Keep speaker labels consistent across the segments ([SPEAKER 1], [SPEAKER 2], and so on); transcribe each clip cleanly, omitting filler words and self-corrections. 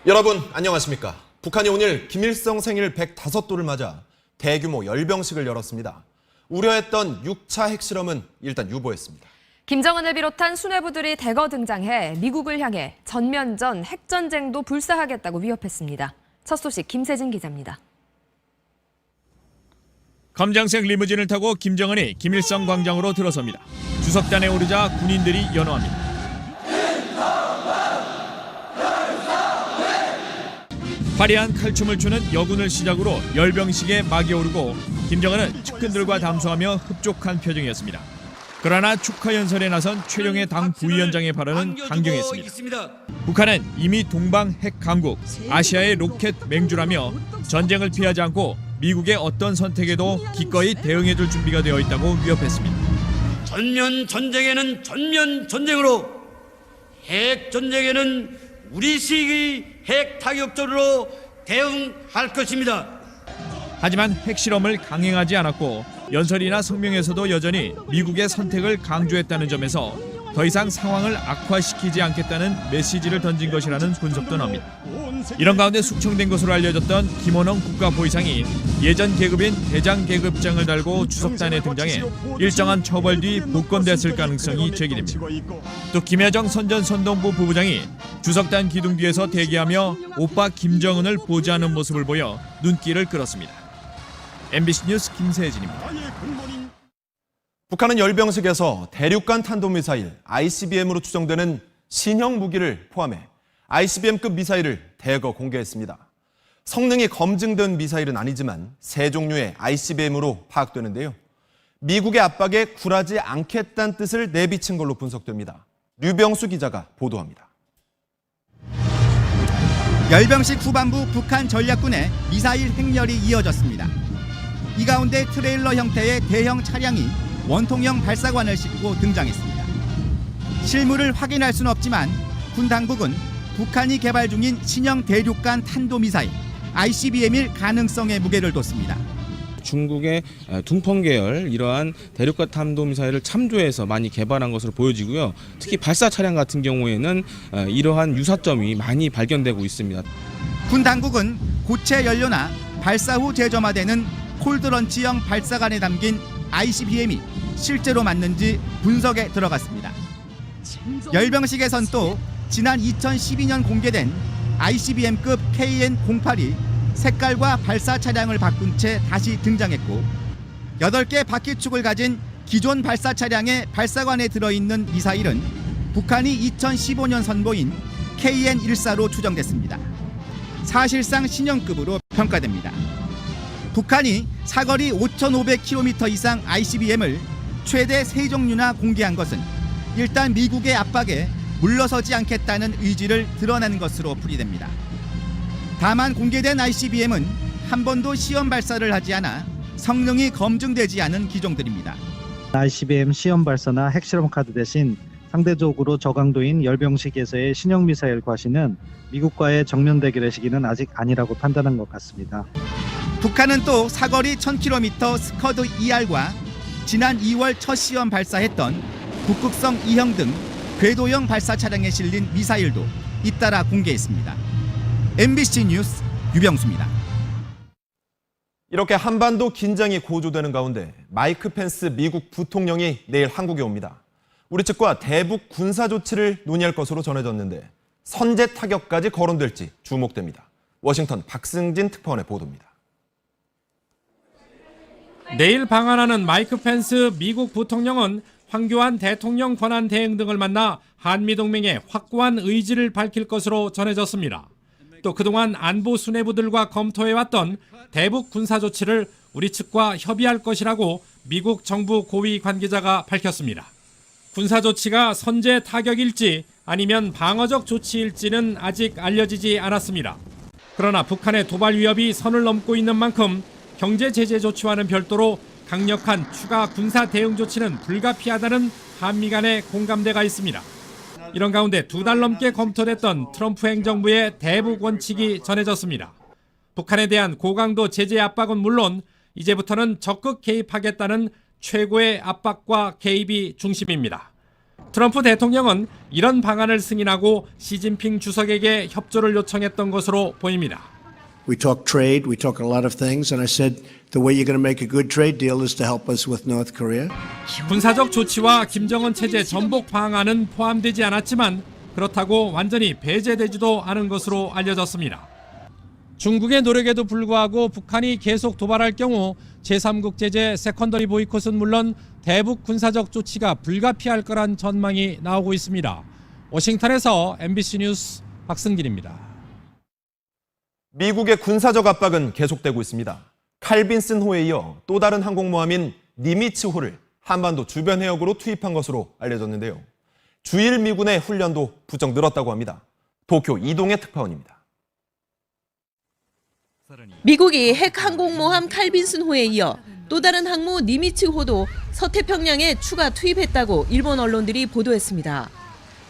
[SPEAKER 1] 여러분 안녕하십니까? 북한이 오늘 김일성 생일 105도를 맞아 대규모 열병식을 열었습니다. 우려했던 6차 핵실험은 일단 유보했습니다.
[SPEAKER 2] 김정은을 비롯한 수뇌부들이 대거 등장해 미국을 향해 전면전 핵전쟁도 불사하겠다고 위협했습니다. 첫 소식 김세진 기자입니다.
[SPEAKER 3] 검정색 리무진을 타고 김정은이 김일성 광장으로 들어섭니다. 주석단에 오르자 군인들이 연호합니다. 화려한 칼춤을 추는 여군을 시작으로 열병식에 막이 오르고 김정은은 측근들과 담소하며 흡족한 표정이었습니다. 그러나 축하 연설에 나선 최룡해 당 부위원장의 발언은 강경했습니다. 북한은 이미 동방 핵 강국, 아시아의 로켓 맹주라며 전쟁을 피하지 않고 미국의 어떤 선택에도 기꺼이 대응해줄 준비가 되어 있다고 위협했습니다.
[SPEAKER 4] 전면 전쟁에는 전면 전쟁으로, 핵 전쟁에는 우리식의 핵 타격전으로 대응할 것입니다.
[SPEAKER 3] 하지만 핵실험을 강행하지 않았고 연설이나 성명에서도 여전히 미국의 선택을 강조했다는 점에서 더 이상 상황을 악화시키지 않겠다는 메시지를 던진 것이라는 분석도 나옵니다. 이런 가운데 숙청된 것으로 알려졌던 김원홍 국가보위상이 예전 계급인 대장 계급장을 달고 주석단에 등장해 일정한 처벌 뒤 복권됐을 가능성이 제기됩니다. 또 김여정 선전선동부 부부장이 주석단 기둥 뒤에서 대기하며 오빠 김정은을 보지하는 모습을 보여 눈길을 끌었습니다. MBC 뉴스 김세진입니다.
[SPEAKER 1] 북한은 열병식에서 대륙간 탄도미사일 ICBM으로 추정되는 신형 무기를 포함해 ICBM급 미사일을 대거 공개했습니다. 성능이 검증된 미사일은 아니지만 세 종류의 ICBM으로 파악되는데요. 미국의 압박에 굴하지 않겠다는 뜻을 내비친 걸로 분석됩니다. 류병수 기자가 보도합니다.
[SPEAKER 5] 열병식 후반부 북한 전략군의 미사일 행렬이 이어졌습니다. 이 가운데 트레일러 형태의 대형 차량이 원통형 발사관을 싣고 등장했습니다. 실물을 확인할 수는 없지만 군 당국은 북한이 개발 중인 신형 대륙간 탄도미사일 ICBM일 가능성에 무게를 뒀습니다.
[SPEAKER 6] 중국의 둥펑 계열 이러한 대륙간 탄도미사일을 참조해서 많이 개발한 것으로 보여지고요. 특히 발사 차량 같은 경우에는 이러한 유사점이 많이 발견되고 있습니다.
[SPEAKER 5] 군 당국은 고체 연료나 발사 후 재점화되는 콜드런치형 발사관에 담긴 ICBM이 실제로 맞는지 분석에 들어갔습니다. 열병식에선 또 지난 2012년 공개된 ICBM급 KN-08이 색깔과 발사 차량을 바꾼 채 다시 등장했고 8개 바퀴축을 가진 기존 발사 차량의 발사관에 들어있는 미사일은 북한이 2015년 선보인 KN-14로 추정됐습니다. 사실상 신형급으로 평가됩니다. 북한이 사거리 5,500km 이상 ICBM을 최대 3종류나 공개한 것은 일단 미국의 압박에 물러서지 않겠다는 의지를 드러낸 것으로 풀이됩니다. 다만 공개된 ICBM은 한 번도 시험 발사를 하지 않아 성능이 검증되지 않은 기종들입니다.
[SPEAKER 7] ICBM 시험 발사나 핵실험 카드 대신 상대적으로 저강도인 열병식에서의 신형 미사일 과시는 미국과의 정면 대결의 시기는 아직 아니라고 판단한 것 같습니다.
[SPEAKER 5] 북한은 또 사거리 1000km 스커드 ER과 지난 2월 첫 시험 발사했던 북극성 2형 등 궤도형 발사 차량에 실린 미사일도 잇따라 공개했습니다. MBC 뉴스 유병수입니다.
[SPEAKER 1] 이렇게 한반도 긴장이 고조되는 가운데 마이크 펜스 미국 부통령이 내일 한국에 옵니다. 우리 측과 대북 군사 조치를 논의할 것으로 전해졌는데 선제 타격까지 거론될지 주목됩니다. 워싱턴 박승진 특파원의 보도입니다.
[SPEAKER 8] 내일 방한하는 마이크 펜스 미국 부통령은 황교안 대통령 권한 대행 등을 만나 한미동맹의 확고한 의지를 밝힐 것으로 전해졌습니다. 또 그동안 안보 수뇌부들과 검토해왔던 대북 군사 조치를 우리 측과 협의할 것이라고 미국 정부 고위 관계자가 밝혔습니다. 군사 조치가 선제 타격일지 아니면 방어적 조치일지는 아직 알려지지 않았습니다. 그러나 북한의 도발 위협이 선을 넘고 있는 만큼 경제 제재 조치와는 별도로 강력한 추가 군사 대응 조치는 불가피하다는 한미 간의 공감대가 있습니다. 이런 가운데 2달 넘게 검토됐던 트럼프 행정부의 대북 원칙이 전해졌습니다. 북한에 대한 고강도 제재 압박은 물론 이제부터는 적극 개입하겠다는 최고의 압박과 개입이 중심입니다. 트럼프 대통령은 이런 방안을 승인하고 시진핑 주석에게 협조를 요청했던 것으로 보입니다.
[SPEAKER 9] We talk trade, we talk a lot of things, and I said the way you're going to make a good trade deal is to help us with North Korea.
[SPEAKER 8] 군사적 조치와 김정은 체제 전복 방안은 포함되지 않았지만 그렇다고 완전히 배제되지도 않은 것으로 알려졌습니다. 중국의 노력에도 불구하고 북한이 계속 도발할 경우 제3국 제재 세컨더리 보이콧은 물론 대북 군사적 조치가 불가피할 거란 전망이 나오고 있습니다. 워싱턴에서 MBC 뉴스 박승길입니다.
[SPEAKER 1] 미국의 군사적 압박은 계속되고 있습니다. 칼빈슨호에 이어 또 다른 항공모함인 니미츠호를 한반도 주변 해역으로 투입한 것으로 알려졌는데요. 주일 미군의 훈련도 부쩍 늘었다고 합니다. 도쿄 이동의 특파원입니다.
[SPEAKER 10] 미국이 핵 항공모함 칼빈슨호에 이어 또 다른 항모 니미츠호도 서태평양에 추가 투입했다고 일본 언론들이 보도했습니다.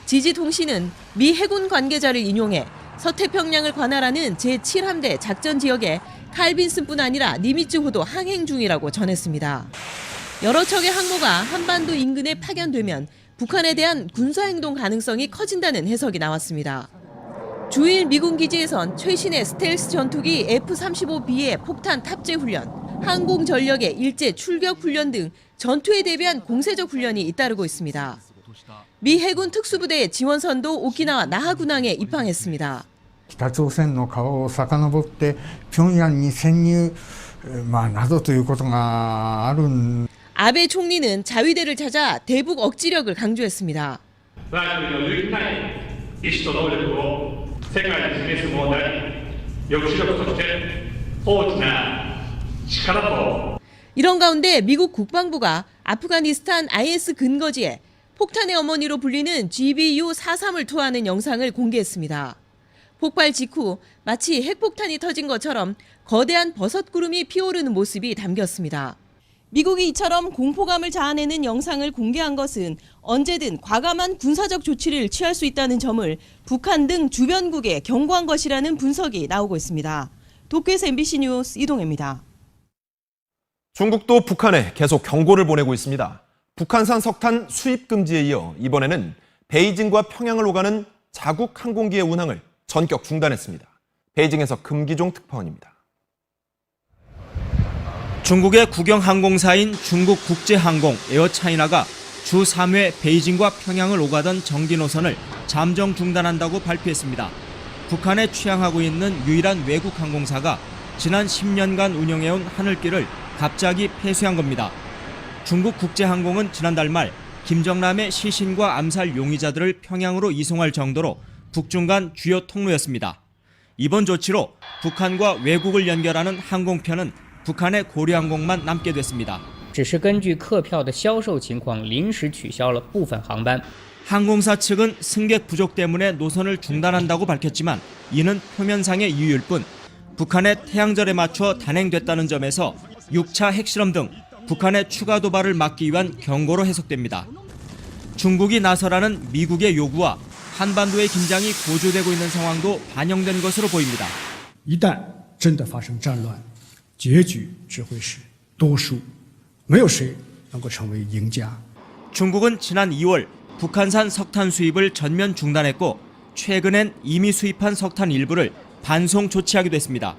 [SPEAKER 10] 지지통신은 미 해군 관계자를 인용해 서태평양을 관할하는 제7함대 작전 지역에 칼빈슨뿐 아니라 니미츠호도 항행 중이라고 전했습니다. 여러 척의 항모가 한반도 인근에 파견되면 북한에 대한 군사행동 가능성이 커진다는 해석이 나왔습니다. 주일 미군 기지에선 최신의 스텔스 전투기 F-35B의 폭탄 탑재 훈련, 항공 전력의 일제 출격 훈련 등 전투에 대비한 공세적 훈련이 잇따르고 있습니다. 미 해군 특수부대의 지원선도 오키나와 나하군항에 입항했습니다.
[SPEAKER 11] 北朝鮮の川を遡って平壌に潜入などということがある。
[SPEAKER 10] 아베 총리는 자위대를 찾아 대북 억지력을 강조했습니다. 이런 가운데 미국 국방부가 아프가니스탄 IS 근거지에 폭탄의 어머니로 불리는 GBU-43을 투하하는 영상을 공개했습니다. 폭발 직후 마치 핵폭탄이 터진 것처럼 거대한 버섯구름이 피오르는 모습이 담겼습니다. 미국이 이처럼 공포감을 자아내는 영상을 공개한 것은 언제든 과감한 군사적 조치를 취할 수 있다는 점을 북한 등 주변국에 경고한 것이라는 분석이 나오고 있습니다. 도쿄에서 MBC 뉴스 이동혜입니다.
[SPEAKER 1] 중국도 북한에 계속 경고를 보내고 있습니다. 북한산 석탄 수입 금지에 이어 이번에는 베이징과 평양을 오가는 자국 항공기의 운항을 전격 중단했습니다. 베이징에서 금기종 특파원입니다.
[SPEAKER 12] 중국의 국영 항공사인 중국국제항공 에어차이나가 주 3회 베이징과 평양을 오가던 정기 노선을 잠정 중단한다고 발표했습니다. 북한에 취항하고 있는 유일한 외국 항공사가 지난 10년간 운영해온 하늘길을 갑자기 폐쇄한 겁니다. 중국국제항공은 지난달 말 김정남의 시신과 암살 용의자들을 평양으로 이송할 정도로 북중 간 주요 통로였습니다. 이번 조치로 북한과 외국을 연결하는 항공편은 북한의 고려항공만 남게 됐습니다.
[SPEAKER 13] 只是根据客票的销售情况临时取消了部分航班。
[SPEAKER 12] 항공사 측은 승객 부족 때문에 노선을 중단한다고 밝혔지만 이는 표면상의 이유일 뿐 북한의 태양절에 맞춰 단행됐다는 점에서 6차 핵실험 등 북한의 추가 도발을 막기 위한 경고로 해석됩니다. 중국이 나서라는 미국의 요구와 한반도의 긴장이 고조되고 있는 상황도 반영된 것으로 보입니다.
[SPEAKER 11] 一旦真的发生战乱，结局只会是多数，没有谁能够成为赢家。
[SPEAKER 12] 중국은 지난 2월 북한산 석탄 수입을 전면 중단했고 최근엔 이미 수입한 석탄 일부를 반송 조치하기도 했습니다.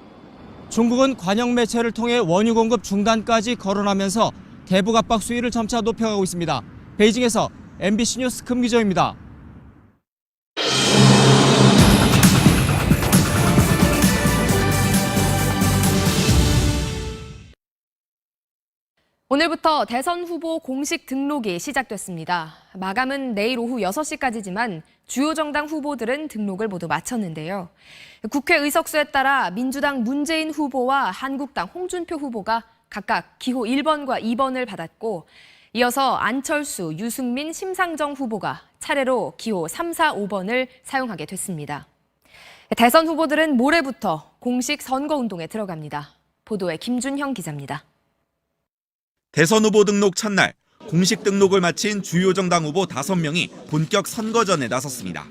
[SPEAKER 12] 중국은 관영 매체를 통해 원유 공급 중단까지 거론하면서 대북 압박 수위를 점차 높여가고 있습니다. 베이징에서 MBC 뉴스 금기정입니다.
[SPEAKER 2] 오늘부터 대선 후보 공식 등록이 시작됐습니다. 마감은 내일 오후 6시까지지만 주요 정당 후보들은 등록을 모두 마쳤는데요. 국회 의석수에 따라 민주당 문재인 후보와 한국당 홍준표 후보가 각각 기호 1번과 2번을 받았고 이어서 안철수, 유승민, 심상정 후보가 차례로 기호 3, 4, 5번을 사용하게 됐습니다. 대선 후보들은 모레부터 공식 선거운동에 들어갑니다. 보도에 김준형 기자입니다.
[SPEAKER 14] 대선 후보 등록 첫날 공식 등록을 마친 주요 정당 후보 5명이 본격 선거전에 나섰습니다.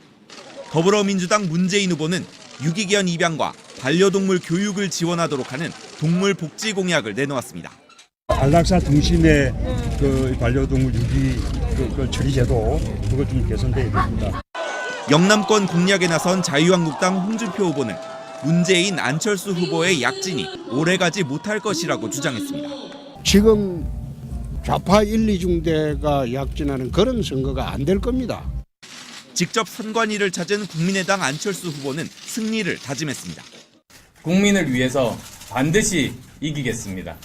[SPEAKER 14] 더불어민주당 문재인 후보는 유기견 입양과 반려동물 교육을 지원하도록 하는 동물 복지 공약을 내놓았습니다.
[SPEAKER 15] 안락사 등심의 반려동물 유기
[SPEAKER 11] 그 처리제도 그거 좀 개선돼야 됩니다.
[SPEAKER 14] 영남권 공략에 나선 자유한국당 홍준표 후보는 문재인, 안철수 후보의 약진이 오래가지 못할 것이라고 주장했습니다.
[SPEAKER 11] 지금 좌파 1, 2중대가 약진하는 그런 선거가 안 될 겁니다.
[SPEAKER 14] 직접 선관위를 찾은 국민의당 안철수 후보는 승리를 다짐했습니다.
[SPEAKER 15] 국민을 위해서 반드시 이기겠습니다.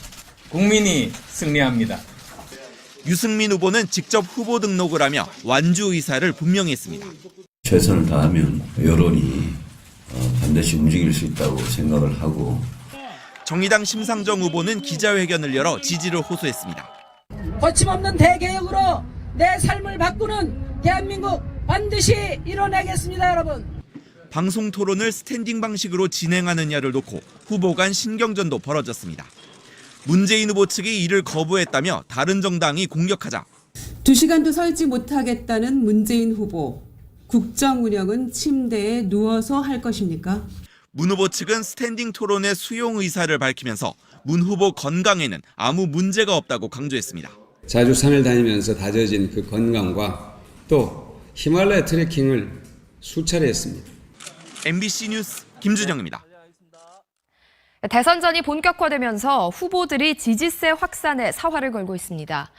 [SPEAKER 15] 국민이 승리합니다.
[SPEAKER 14] 유승민 후보는 직접 후보 등록을 하며 완주 의사를 분명히 했습니다.
[SPEAKER 16] 최선을 다하면 여론이 반드시 움직일 수 있다고 생각을 하고,
[SPEAKER 14] 정의당 심상정 후보는 기자회견을 열어 지지를 호소했습니다.
[SPEAKER 17] 거침없는 대개혁으로 내 삶을 바꾸는 대한민국 반드시 이뤄내겠습니다, 여러분.
[SPEAKER 14] 방송 토론을 스탠딩 방식으로 진행하느냐를 놓고 후보 간 신경전도 벌어졌습니다. 문재인 후보 측이 이를 거부했다며 다른 정당이 공격하자
[SPEAKER 17] 2시간도 설지 못하겠다는 문재인 후보. 국정 운영은 침대에 누워서 할 것입니까?
[SPEAKER 14] 문 후보 측은 스탠딩 토론의 수용 의사를 밝히면서 문 후보 건강에는 아무 문제가 없다고 강조했습니다.
[SPEAKER 18] 자주 산을 다니면서 다져진 그 건강과 또 히말라야 트레킹을 수차례 했습니다.
[SPEAKER 14] MBC 뉴스 김준영입니다.
[SPEAKER 2] 대선전이 본격화되면서 후보들이 지지세 확산에 사활을 걸고 있습니다.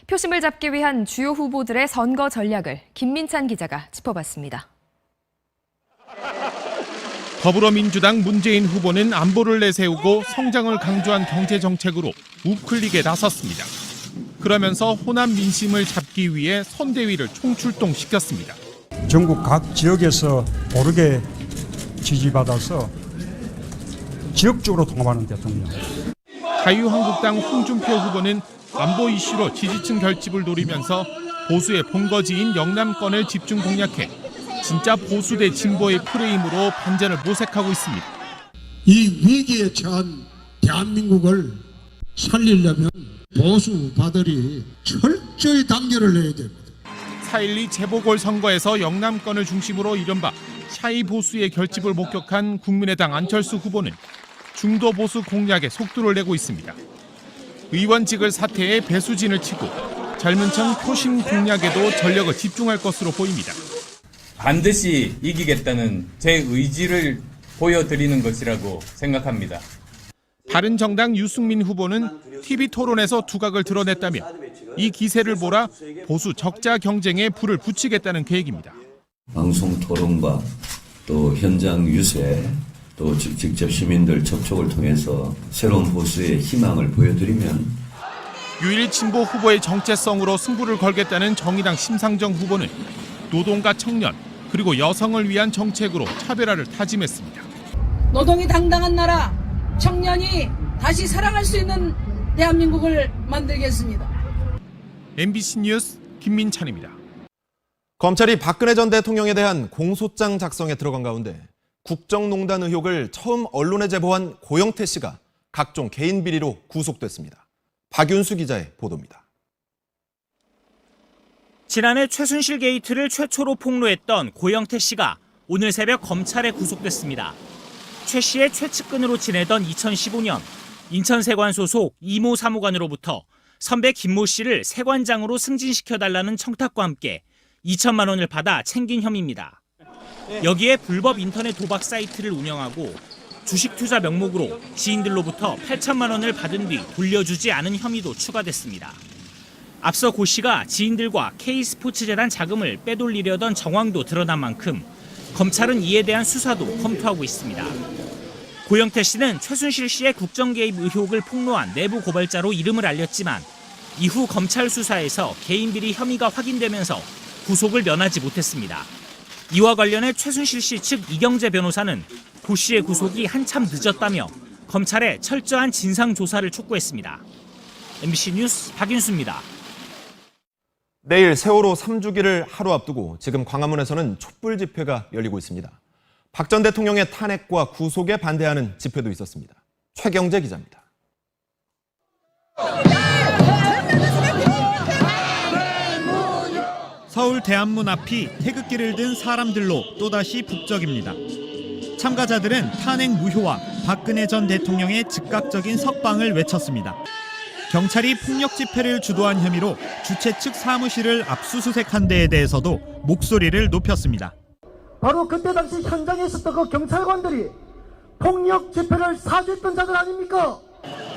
[SPEAKER 2] 표심을 잡기 위한 주요 후보들의 선거 전략을 김민찬 기자가 짚어봤습니다.
[SPEAKER 3] 더불어민주당 문재인 후보는 안보를 내세우고 성장을 강조한 경제정책으로 우클릭에 나섰습니다. 그러면서 호남 민심을 잡기 위해 선대위를 총출동시켰습니다.
[SPEAKER 11] 전국 각 지역에서 고르게 지지받아서 지역적으로 통합하는 대통령.
[SPEAKER 3] 자유한국당 홍준표 후보는 안보 이슈로 지지층 결집을 노리면서 보수의 본거지인 영남권을 집중 공략해 진짜 보수 대 진보의 프레임으로 반전을 모색하고 있습니다.
[SPEAKER 11] 이 위기에 처한 대한민국을 살리려면 보수파들이 철저히 단결을 해야 됩니다.
[SPEAKER 3] 4.12 재보궐선거에서 영남권을 중심으로 이른바 샤이 보수의 결집을 목격한 국민의당 안철수 후보는 중도 보수 공략에 속도를 내고 있습니다. 의원직을 사퇴해 배수진을 치고 젊은 층 표심 공략에도 전력을 집중할 것으로 보입니다.
[SPEAKER 15] 반드시 이기겠다는 제 의지를 보여드리는 것이라고 생각합니다.
[SPEAKER 3] 바른정당 유승민 후보는 TV토론에서 두각을 드러냈다며 이 기세를 몰아 보수 적자 경쟁에 불을 붙이겠다는 계획입니다.
[SPEAKER 16] 방송 토론과 또 현장 유세, 또 직접 시민들 접촉을 통해서 새로운 보수의 희망을 보여드리면
[SPEAKER 3] 유일 진보 후보의 정체성으로 승부를 걸겠다는 정의당 심상정 후보는 노동과 청년 그리고 여성을 위한 정책으로 차별화를 다짐했습니다.
[SPEAKER 17] 노동이 당당한 나라, 청년이 다시 살아갈 수 있는 대한민국을 만들겠습니다.
[SPEAKER 3] MBC 뉴스 김민찬입니다.
[SPEAKER 1] 검찰이 박근혜 전 대통령에 대한 공소장 작성에 들어간 가운데 국정농단 의혹을 처음 언론에 제보한 고영태 씨가 각종 개인 비리로 구속됐습니다. 박윤수 기자의 보도입니다.
[SPEAKER 19] 지난해 최순실 게이트를 최초로 폭로했던 고영태 씨가 오늘 새벽 검찰에 구속됐습니다. 최 씨의 최측근으로 지내던 2015년 인천세관 소속 이모 사무관으로부터 선배 김모 씨를 세관장으로 승진시켜달라는 청탁과 함께 2천만 원을 받아 챙긴 혐의입니다. 여기에 불법 인터넷 도박 사이트를 운영하고 주식 투자 명목으로 지인들로부터 8천만 원을 받은 뒤 돌려주지 않은 혐의도 추가됐습니다. 앞서 고 씨가 지인들과 K스포츠재단 자금을 빼돌리려던 정황도 드러난 만큼 검찰은 이에 대한 수사도 검토하고 있습니다. 고영태 씨는 최순실 씨의 국정 개입 의혹을 폭로한 내부 고발자로 이름을 알렸지만 이후 검찰 수사에서 개인 비리 혐의가 확인되면서 구속을 면하지 못했습니다. 이와 관련해 최순실 씨 측 이경재 변호사는 고 씨의 구속이 한참 늦었다며 검찰에 철저한 진상 조사를 촉구했습니다. MBC 뉴스 박윤수입니다.
[SPEAKER 1] 내일 세월호 3주기를 하루 앞두고 지금 광화문에서는 촛불 집회가 열리고 있습니다. 박 전 대통령의 탄핵과 구속에 반대하는 집회도 있었습니다. 최경재 기자입니다.
[SPEAKER 20] 서울 대한문 앞이 태극기를 든 사람들로 또다시 북적입니다. 참가자들은 탄핵 무효와 박근혜 전 대통령의 즉각적인 석방을 외쳤습니다. 경찰이 폭력 집회를 주도한 혐의로 주최 측 사무실을 압수수색한 데에 대해서도 목소리를 높였습니다.
[SPEAKER 21] 바로 그때 당시 현장에 있었던 그 경찰관들이 폭력 집회를 사주했던 자들 아닙니까?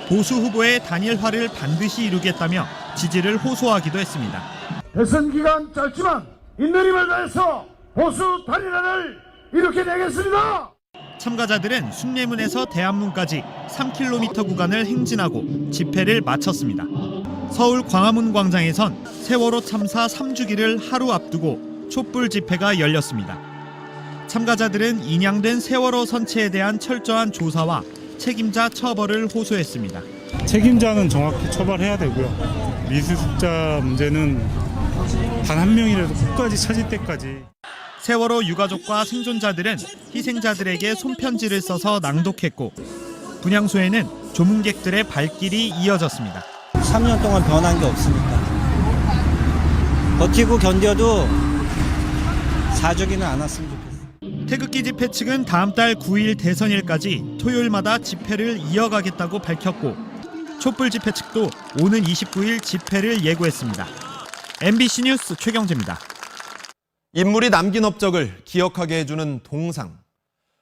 [SPEAKER 20] 보수 후보의 단일화를 반드시 이루겠다며 지지를 호소하기도 했습니다.
[SPEAKER 21] 대선 기간 짧지만 인내림을 다해서 보수 단일화를 이루게되겠습니다.
[SPEAKER 20] 참가자들은 숭례문에서 대암문까지 3km 구간을 행진하고 집회를 마쳤습니다. 서울 광화문 광장에선 세월호 참사 3주기를 하루 앞두고 촛불 집회가 열렸습니다. 참가자들은 인양된 세월호 선체에 대한 철저한 조사와 책임자 처벌을 호소했습니다.
[SPEAKER 22] 책임자는 정확히 처벌해야 되고요. 미수습자 문제는 단 한 명이라도 끝까지 찾을 때까지.
[SPEAKER 20] 세월호 유가족과 생존자들은 희생자들에게 손편지를 써서 낭독했고 분향소에는 조문객들의 발길이 이어졌습니다.
[SPEAKER 23] 3년 동안 변한 게 없으니까 버티고 견뎌도 사주기는 않았으면 좋겠어요.
[SPEAKER 20] 태극기 집회 측은 다음 달 9일 대선일까지 토요일마다 집회를 이어가겠다고 밝혔고 촛불 집회 측도 오는 29일 집회를 예고했습니다. MBC 뉴스 최경재입니다.
[SPEAKER 1] 인물이 남긴 업적을 기억하게 해주는 동상.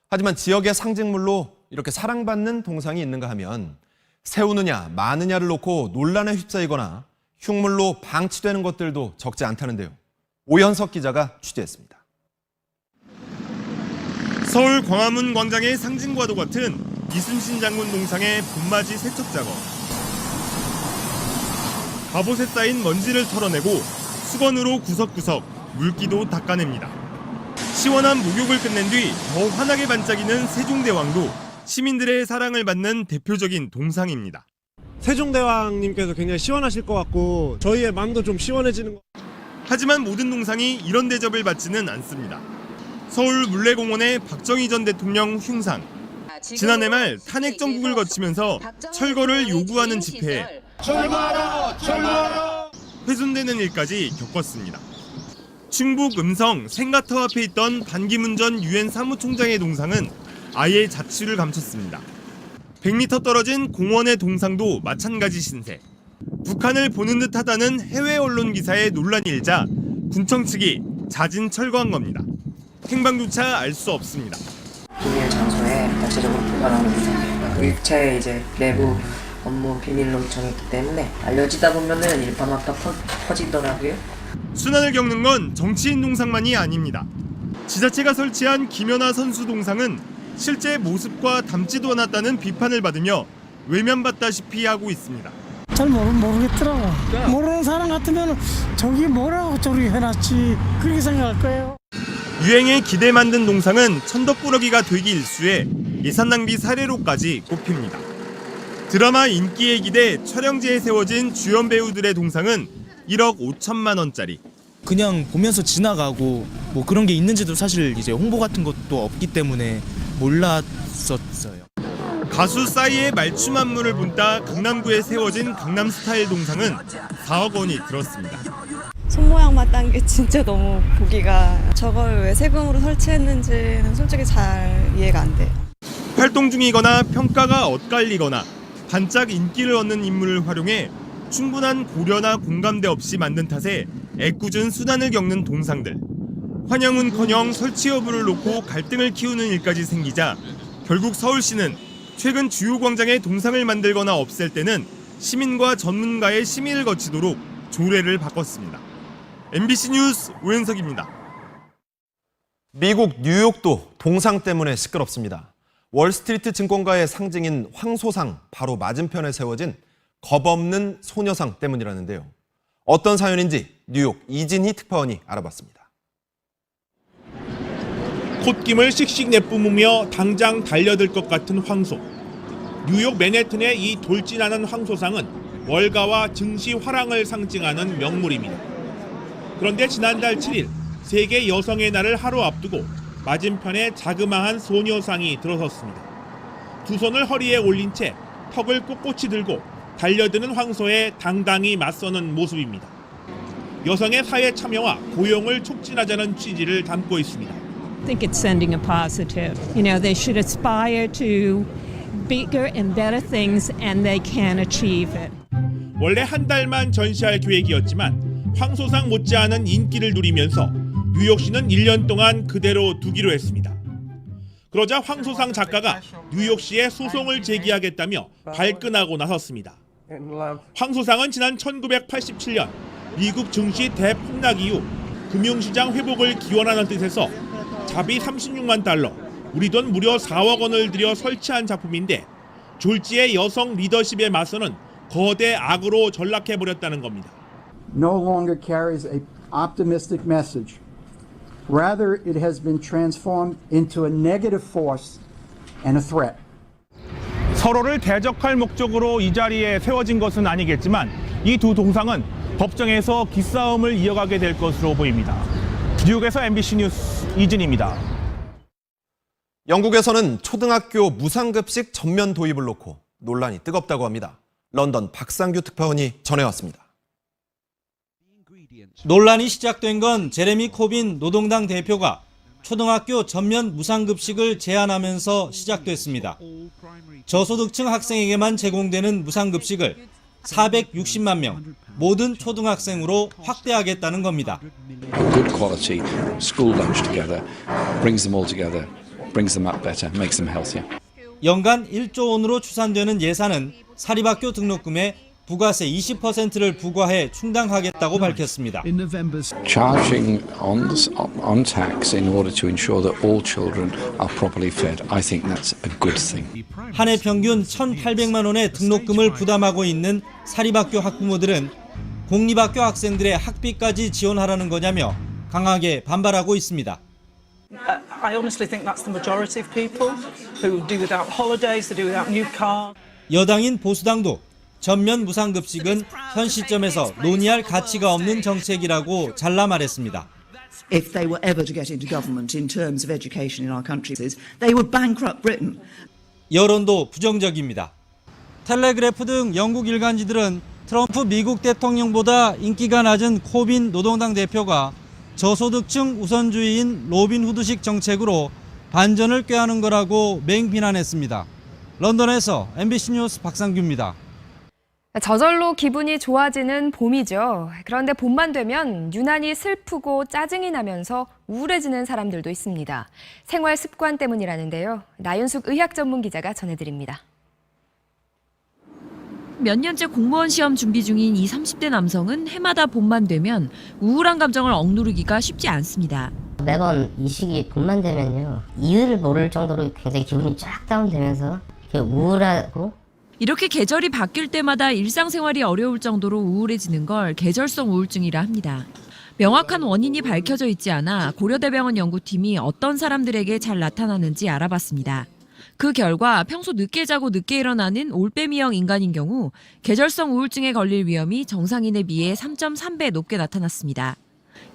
[SPEAKER 1] 하지만 지역의 상징물로 이렇게 사랑받는 동상이 있는가 하면 세우느냐 마느냐를 놓고 논란에 휩싸이거나 흉물로 방치되는 것들도 적지 않다는데요. 오현석 기자가 취재했습니다.
[SPEAKER 24] 서울 광화문 광장의 상징과도 같은 이순신 장군 동상의 봄맞이 세척 작업. 갑옷에 쌓인 먼지를 털어내고 수건으로 구석구석 물기도 닦아냅니다. 시원한 목욕을 끝낸 뒤 더 환하게 반짝이는 세종대왕도 시민들의 사랑을 받는 대표적인 동상입니다.
[SPEAKER 25] 세종대왕님께서 굉장히 시원하실 것 같고 저희의 마음도 좀 시원해지는 것.
[SPEAKER 24] 하지만 모든 동상이 이런 대접을 받지는 않습니다. 서울 물레공원의 박정희 전 대통령 흉상. 지난해 말 탄핵 정국을 거치면서 철거를 요구하는 집회에 철거하라! 철거하라! 훼손되는 일까지 겪었습니다. 충북 음성 생가터 앞에 있던 반기문 전 유엔 사무총장의 동상은 아예 자취를 감췄습니다. 100m 떨어진 공원의 동상도 마찬가지 신세. 북한을 보는 듯하다는 해외 언론 기사에 논란이 일자 군청 측이 자진 철거한 겁니다. 행방조차 알 수 없습니다.
[SPEAKER 26] 비밀 장소에 자체적으로 보관하고 일체의 이제 내부 업무 비밀로 정했기 때문에 알려지다 보면은 일파만파 퍼지더라고요.
[SPEAKER 24] 순환을 겪는 건 정치인 동상만이 아닙니다. 지자체가 설치한 김연아 선수 동상은 실제 모습과 닮지도 않았다는 비판을 받으며 외면받다시피 하고 있습니다.
[SPEAKER 27] 잘 모르겠더라고. 모르는 사람 같으면 저기 뭐라고 저렇게 해놨지 그렇게 생각할 거예요.
[SPEAKER 24] 유행에 기대 만든 동상은 천덕꾸러기가 되기 일쑤에 예산 낭비 사례로까지 꼽힙니다. 드라마 인기에 기대 촬영지에 세워진 주연 배우들의 동상은 1억 5천만 원짜리.
[SPEAKER 28] 그냥 보면서 지나가고 뭐 그런 게 있는지도 사실 이제 홍보 같은 것도 없기 때문에 몰랐었어요.
[SPEAKER 24] 가수 싸이의 말춤 안무를 본따 강남구에 세워진 강남스타일 동상은 4억 원이 들었습니다.
[SPEAKER 29] 손모양만 딴 게 진짜 너무 보기가 저걸 왜 세금으로 설치했는지는 솔직히 잘 이해가 안 돼요.
[SPEAKER 24] 활동 중이거나 평가가 엇갈리거나 반짝 인기를 얻는 인물을 활용해 충분한 고려나 공감대 없이 만든 탓에 애꿎은 수단을 겪는 동상들. 환영은커녕 설치 여부를 놓고 갈등을 키우는 일까지 생기자 결국 서울시는 최근 주요 광장에 동상을 만들거나 없앨 때는 시민과 전문가의 심의를 거치도록 조례를 바꿨습니다. MBC 뉴스 오현석입니다.
[SPEAKER 1] 미국 뉴욕도 동상 때문에 시끄럽습니다. 월스트리트 증권가의 상징인 황소상 바로 맞은편에 세워진 겁없는 소녀상 때문이라는데요. 어떤 사연인지 뉴욕 이진희 특파원이 알아봤습니다.
[SPEAKER 30] 콧김을 씩씩 내뿜으며 당장 달려들 것 같은 황소. 뉴욕 맨해튼의 이 돌진하는 황소상은 월가와 증시 화랑을 상징하는 명물입니다. 그런데 지난달 7일 세계 여성의 날을 하루 앞두고 맞은편에 자그마한 소녀상이 들어섰습니다. 두 손을 허리에 올린 채 턱을 꼿꼿이 들고 달려드는 황소에 당당히 맞서는 모습입니다. 여성의 사회 참여와 고용을 촉진하자는 취지를 담고 있습니다.
[SPEAKER 31] I think it's sending a positive. You know, they should aspire to bigger and better things and they can achieve it.
[SPEAKER 30] 원래 한 달만 전시할 계획이었지만 황소상 못지않은 인기를 누리면서 뉴욕시는 1년 동안 그대로 두기로 했습니다. 그러자 황소상 작가가 뉴욕시에 소송을 제기하겠다며 발끈하고 나섰습니다. 황소상은 지난 1987년 미국 증시 대폭락 이후 금융시장 회복을 기원하는 뜻에서 자비 36만 달러, 우리 돈 무려 4억 원을 들여 설치한 작품인데 졸지의 여성 리더십에 맞서는 거대 악으로 전락해버렸다는 겁니다.
[SPEAKER 4] No longer carries an optimistic message. Rather, it has been transformed into a negative force and a threat.
[SPEAKER 30] 서로를 대적할 목적으로 이 자리에 세워진 것은 아니겠지만 이 두 동상은 법정에서 기싸움을 이어가게 될 것으로 보입니다. 뉴욕에서 MBC 뉴스 이진입니다.
[SPEAKER 1] 영국에서는 초등학교 무상급식 전면 도입을 놓고 논란이 뜨겁다고 합니다. 런던 박상규 특파원이 전해왔습니다.
[SPEAKER 23] 논란이 시작된 건 제레미 코빈 노동당 대표가 초등학교 전면 무상급식을 제안하면서 시작됐습니다. 저소득층 학생에게만 제공되는 무상급식을 460만 명 모든 초등학생으로 확대하겠다는 겁니다.
[SPEAKER 5] Good quality school lunch together brings them all together, brings them up better, makes them healthier.
[SPEAKER 23] 연간 1조 원으로 추산되는 예산은 사립학교 등록금에 부가세 20%를 부과해 충당하겠다고 밝혔습니다.
[SPEAKER 5] Charging on tax in order to ensure that all children are properly fed, I think that's a good thing.
[SPEAKER 23] 한 해 평균 1,800만 원의 등록금을 부담하고 있는 사립학교 학부모들은 공립학교 학생들의 학비까지 지원하라는 거냐며 강하게 반발하고 있습니다.
[SPEAKER 6] I honestly think that's the majority of people who do without holidays, they do without new cars.
[SPEAKER 23] 여당인 보수당도 전면 무상급식은 현 시점에서 논의할 가치가 없는 정책이라고 잘라 말했습니다.
[SPEAKER 7] If they were ever to get into government in terms of education in our country, they would bankrupt Britain.
[SPEAKER 23] 여론도 부정적입니다. 텔레그래프 등 영국 일간지들은 트럼프 미국 대통령보다 인기가 낮은 코빈 노동당 대표가 저소득층 우선주의인 로빈 후드식 정책으로 반전을 꾀하는 거라고 맹비난했습니다. 런던에서 MBC 뉴스 박상규입니다.
[SPEAKER 2] 저절로 기분이 좋아지는 봄이죠. 그런데 봄만 되면 유난히 슬프고 짜증이 나면서 우울해지는 사람들도 있습니다. 생활 습관 때문이라는데요. 나윤숙 의학 전문 기자가 전해드립니다.
[SPEAKER 8] 몇 년째 공무원 시험 준비 중인 이 30대 남성은 해마다 봄만 되면 우울한 감정을 억누르기가 쉽지 않습니다.
[SPEAKER 9] 매번 이 시기 봄만 되면요. 이유를 모를 정도로 굉장히 기분이 쫙 다운되면서 우울하고
[SPEAKER 8] 이렇게 계절이 바뀔 때마다 일상생활이 어려울 정도로 우울해지는 걸 계절성 우울증이라 합니다. 명확한 원인이 밝혀져 있지 않아 고려대병원 연구팀이 어떤 사람들에게 잘 나타나는지 알아봤습니다. 그 결과 평소 늦게 자고 늦게 일어나는 올빼미형 인간인 경우 계절성 우울증에 걸릴 위험이 정상인에 비해 3.3배 높게 나타났습니다.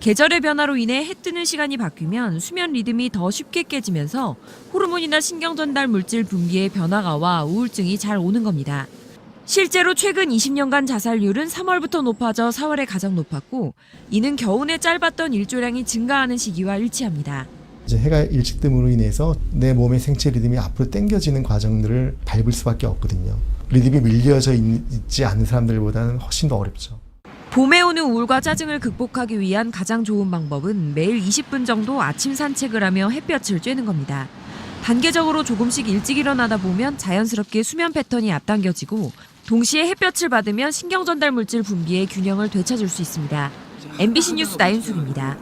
[SPEAKER 8] 계절의 변화로 인해 해 뜨는 시간이 바뀌면 수면 리듬이 더 쉽게 깨지면서 호르몬이나 신경전달 물질 분비에 변화가 와 우울증이 잘 오는 겁니다. 실제로 최근 20년간 자살률은 3월부터 높아져 4월에 가장 높았고 이는 겨우내 짧았던 일조량이 증가하는 시기와 일치합니다.
[SPEAKER 10] 이제 해가 일찍 뜸으로 인해서 내 몸의 생체 리듬이 앞으로 당겨지는 과정들을 밟을 수밖에 없거든요. 리듬이 밀려져 있지 않은 사람들보다는 훨씬 더 어렵죠.
[SPEAKER 8] 봄에 오는 우울과 짜증을 극복하기 위한 가장 좋은 방법은 매일 20분 정도 아침 산책을 하며 햇볕을 쬐는 겁니다. 단계적으로 조금씩 일찍 일어나다 보면 자연스럽게 수면 패턴이 앞당겨지고 동시에 햇볕을 받으면 신경전달 물질 분비의 균형을 되찾을 수 있습니다. MBC 뉴스 나윤숙입니다.